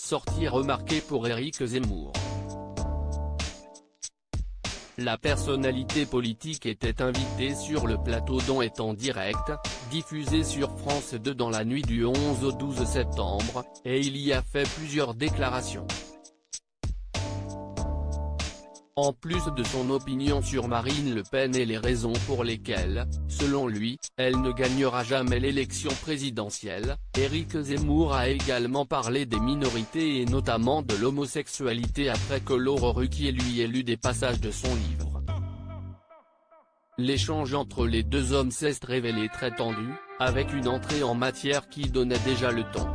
sortie remarquée pour Éric Zemmour. La personnalité politique était invitée sur le plateau dont est en direct, diffusé sur France 2 dans la nuit du 11 au 12 septembre, et il y a fait plusieurs déclarations. En plus de son opinion sur Marine Le Pen et les raisons pour lesquelles, selon lui, elle ne gagnera jamais l'élection présidentielle, Éric Zemmour a également parlé des minorités et notamment de l'homosexualité après que Laurent Ruquier lui ait lu des passages de son livre. L'échange entre les deux hommes s'est révélé très tendu, avec une entrée en matière qui donnait déjà le ton.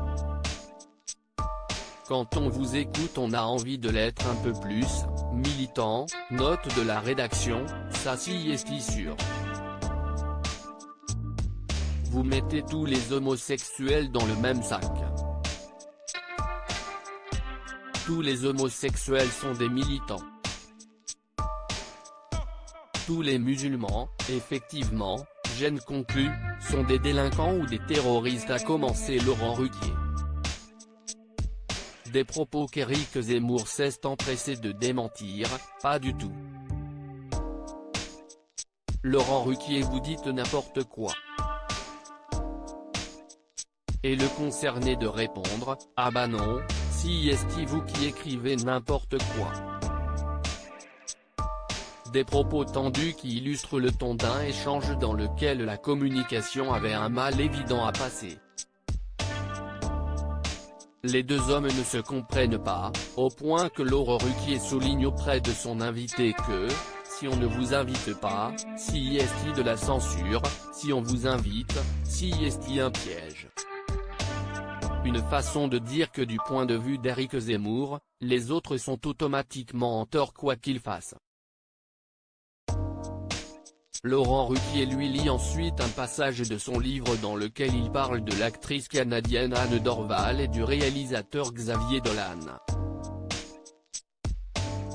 Quand on vous écoute on a envie de l'être un peu plus, militant, note de la rédaction, ça si est sûr. Vous mettez tous les homosexuels dans le même sac. Tous les homosexuels sont des militants. Tous les musulmans, effectivement, Gênes conclut, sont des délinquants ou des terroristes a commencé Laurent Ruquier. Des propos qu'Éric Zemmour s'est empressé de démentir, pas du tout. Laurent Ruquier vous dites n'importe quoi. Et le concerné de répondre, ah bah non, si est vous qui écrivez n'importe quoi. Des propos tendus qui illustrent le ton d'un échange dans lequel la communication avait un mal évident à passer. Les deux hommes ne se comprennent pas, au point que Laurent Ruquier souligne auprès de son invité que, si on ne vous invite pas, si est de la censure, si on vous invite, si est un piège. Une façon de dire que du point de vue d'Éric Zemmour, les autres sont automatiquement en tort quoi qu'ils fassent. Laurent Ruquier lui lit ensuite un passage de son livre dans lequel il parle de l'actrice canadienne Anne Dorval et du réalisateur Xavier Dolan.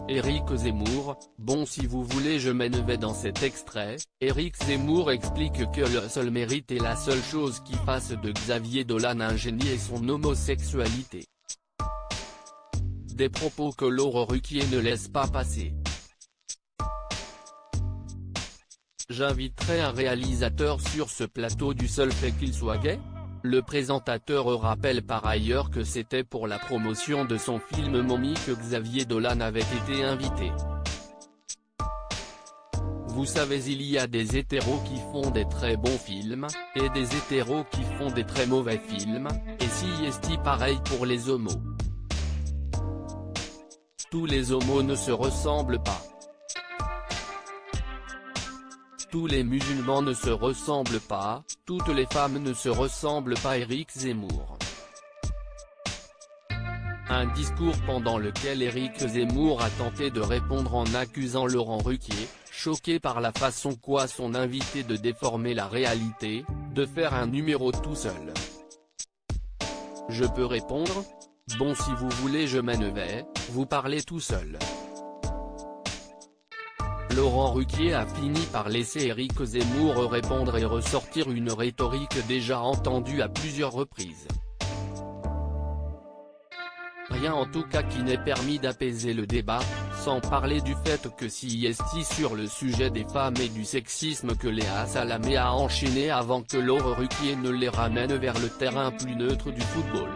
Éric Zemmour, bon si vous voulez je m'en vais dans cet extrait, Éric Zemmour explique que le seul mérite et la seule chose qui fasse de Xavier Dolan un génie est son homosexualité. Des propos que Laurent Ruquier ne laisse pas passer. J'inviterai un réalisateur sur ce plateau du seul fait qu'il soit gay ? Le présentateur rappelle par ailleurs que c'était pour la promotion de son film Mommy que Xavier Dolan avait été invité. Vous savez il y a des hétéros qui font des très bons films, et des hétéros qui font des très mauvais films, et si est pareil pour les homos. Tous les homos ne se ressemblent pas. Tous les musulmans ne se ressemblent pas, toutes les femmes ne se ressemblent pas. Éric Zemmour. Un discours pendant lequel Éric Zemmour a tenté de répondre en accusant Laurent Ruquier, choqué par la façon qu'a son invité de déformer la réalité, de faire un numéro tout seul. Je peux répondre ? Bon si vous voulez je m'en vais, vous parlez tout seul. Laurent Ruquier a fini par laisser Éric Zemmour répondre et ressortir une rhétorique déjà entendue à plusieurs reprises. Rien en tout cas qui n'ait permis d'apaiser le débat, sans parler du fait que si est sur le sujet des femmes et du sexisme que Léa Salamé a enchaîné avant que Laurent Ruquier ne les ramène vers le terrain plus neutre du football.